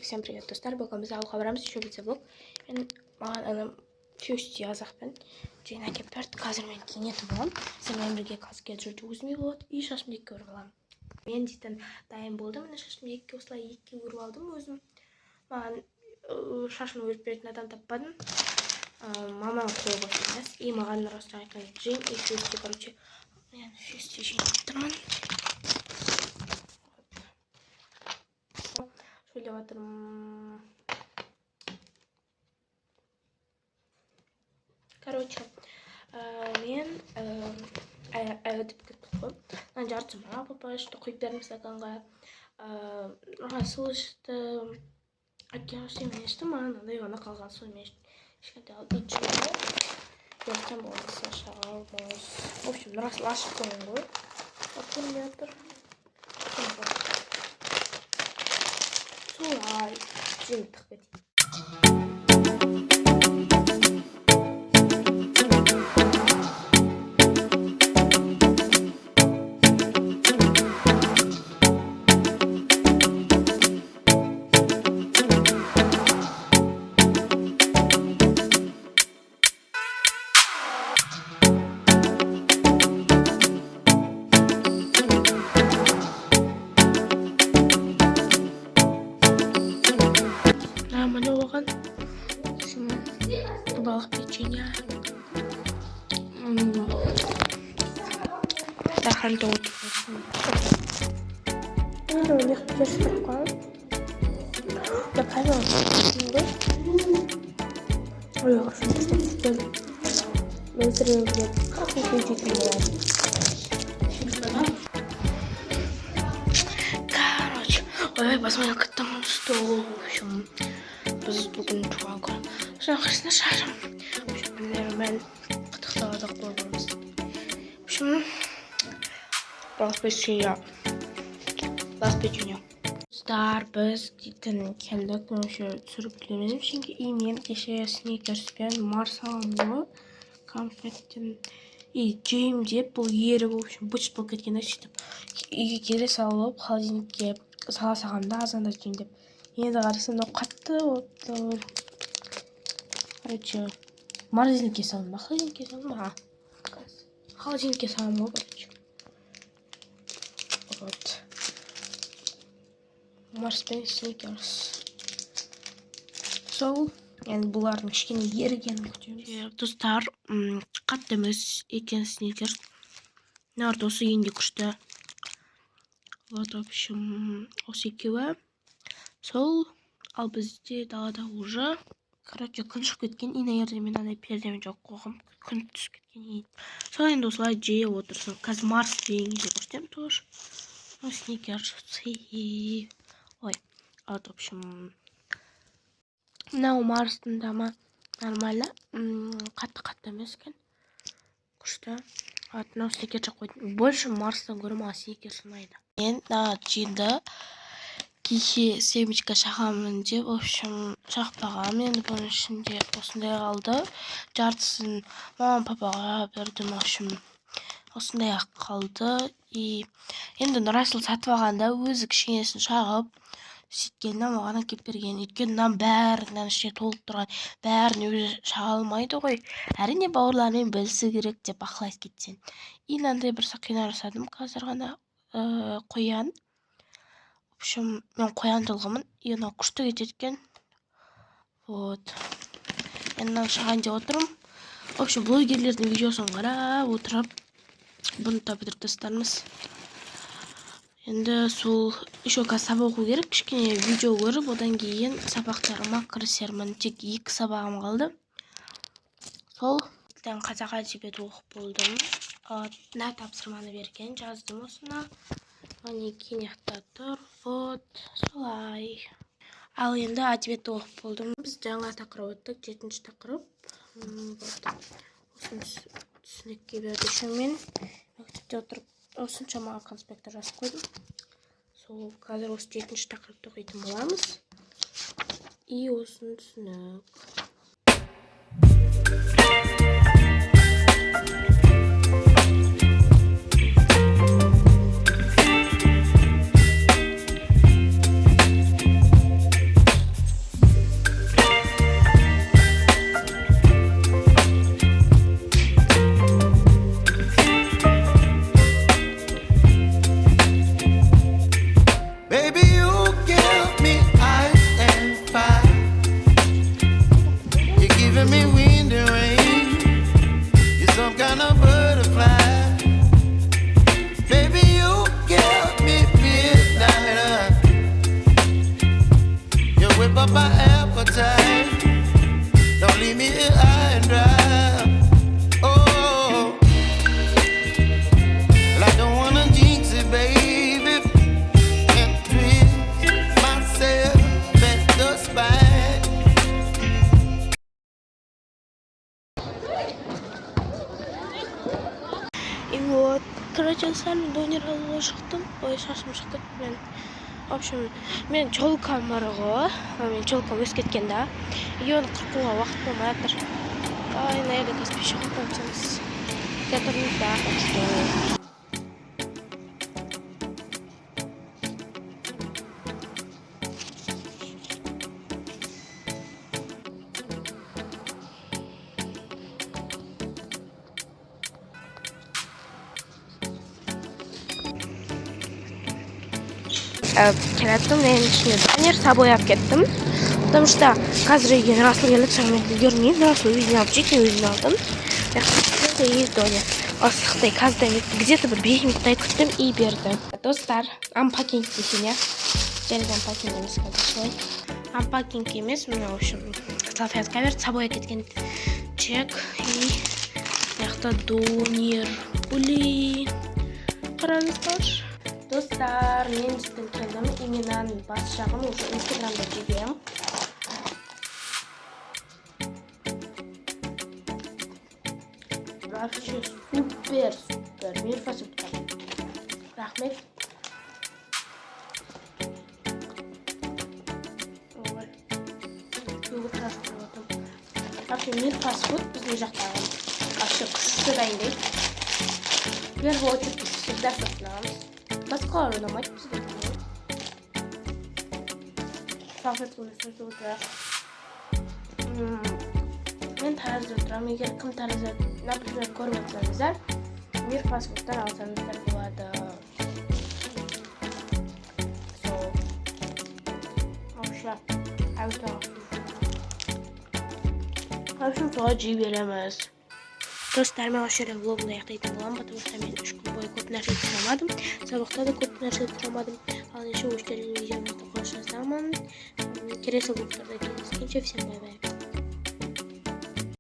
всем привет, достар. Бүгін біз ауылға барамыз, еще бір влог. Маған анам күйеусте азақпен жайын әкеп берді. Қазір мен киінетін боламын. Сенімен бірге қазір келіп жүрді. Өзіме болады и шашымды екіге өріп аламын. Мен дейтін дайын болдым. Міне шашымды екіге осылай екіге өріп алдым өзім. Маған шашын өріп беретін адам таппадым. Маманың қолы бос емес. И маған расында айтқан жайын и күйеусте, короче, мен күйеусте жайын тұрмын. Şöyle batırım. Короче, мен әдіп кеттік қой. Мен жартым папа ішті құйып бердім стаканға. Су ішті. Әткен мен іштім, маған андай ғана қалған су мен ішкенде алып итшімді. Ертең болмаса шағалмыз. В общем, расыл ашып қойын ғой. Көрмей отыр. Солай, жемтік бет. Балық печенье. Сахарда отырсын. Енді өлек пешістіріп қойым. Я қайдан өтсінді. Ой, қашын істеп. Мен сірен білет. Қақын көйтетін болады. Короче. Ой, посмотрел, как там стол. В общем, біз бүгін туған күн. Шақырсына шарым. В общем, мен қытықталадық болғанымыз. В общем, балық печенье. Достар, біз дейтін келдік. Мен еще түсіріп білемедім. Çünkü и мен кеше сникерспен Марс алғанмын. Конфеттен. И жейм деп, бұл ері, в общем, бычыт болып кеткен сөйтіп. Үйге келе салып, холодильникке сала салғанда азанда жейм деп. Енді қарасам, қатты болды. Короче, морозилке салдым, холодильникке салдым, холодильникке салдым, короче. Вот. Марс пен сникерс. Сол, енді бұлардың кішкене ерігенін күтеміз. Достар, қатты емес екен сникерс. Нард осы енді күшті. Вот, в общем, осы екеуі. Сол, ал бізде далада уже. Короче, күн шығып кеткен, и наверное мен андай пердем жоқ қоғым. Күн түсіп кеткен ең. Сол енді осылай жей отырсын. Қазір Марс дейін де көрсетем тоже. Сникерс. Ой, вот, в общем, мынау Марстың дамы нормально. Қатты емес екен. Күшті. Вот, мынау сникерс қойдым. Больше Марстан гөрі маған сникерс ұнайды. Мен жиында кеше семечка шағамын деп, в общем, шақпағам. Енді бұның ішінде осындай қалды. Жартысын мамам папаға бердім, в общем, осындай ақ қалды. И енді Нұрасыл сатып алғанда өзі кішкенесін шағып, сөйткеннен маған әкеп берген. Өйткені нан бәрінен ішіне толып тұрған, бәрін өзі шаға алмайды ғой. Әрине бауырлармен білісі керек деп бақылайды кетсен. И мынандай бір сақина жасадым қазір ғана қоян. В общем, мен қоян жылғымын. И мынау күшті кететкен. Вот. Енді мынаны шаған деп отырмын. В общем, блогерлердің видеосын қарап отырып, бұны да бітіріп тастармыз. Енді сол еще қазір сабақ оқу керек. Кішкене видео көріп, одан кейін сабақтарыма кірісермін. Тек 2 сабағым қалды. Сол. Қазақ әдебиеті оқып болдым. Мына тапсырманы берген, жаздым осына. Міне кенекте тұр. Вот, солай. Ал енді әдебиетті оқып болдым. Біз жаңа тақырып өттік, 7-ші тақырып. Осыны түсінікке берді үшін мен мектепте отырып осыншама конспектті жазып қойдым. Сол қазір осы 7-ші тақырыпты оқитын боламыз. И осыны түсінік. up my appetite. Don't leave me here high and dry. Oh, well, I don't wanna jinx it, baby, and twist myself at the spine. И вот, короче, сами донер алуға шықтым. Ой, шашым шығып кетті мен. В общем, мен чолкам бар ғой. Мен чолкам өсіп кеткен да. И оны қырқуға уақыт болмай жатыр. Ай, наверное, қазір пешеход получилось. Которым да, так что... Келаттым, мен ішіне донер собой алып кеттім. Потому что қазір үйге Расул келеді, соны мен көрмеймін. Расул өзіне алып жейді, мен өзіне алдым. Это и есть донер. Асықтай, қазір где-то бір 5 минуттай күттім и берді. Достар, ампакинг дейсің, я? Жарайды ампакинг емес, қазір. Ампакинг емес, мына, в общем, салфетка берді, собой кеткен чек и яқта донер. Блин, қараңыздар. Достар, мен жеттен келдім. Именан бас жағын уже инстаграмда жегем. Вообще супер. Мирфа супер. Рахмет. Ой. Вообще Мирфа супер біздің жақтағы. Вообще күшті дайындайды. В первую очередь всегда сатынамыз. Басқа ойнамайды бізге. Салфетканы сөйтіп отырайық. Мен таразда отырамын. Егер кім таразда, например, көріп отырсаңыздар, Мир фастфудтан алсаңыздар болады. Вообще, солай жей береміз. Достар, мен осы жерде влогымды аяқтайтын боламын, потому что мен 3 күн бойы көп нәрсе тұрамадым. Сабақта да көп нәрсе тұрамадым. Ал неше өштерін видеомызды қош жазамын. Келесі влогтарда кездескенше всем бай-бай.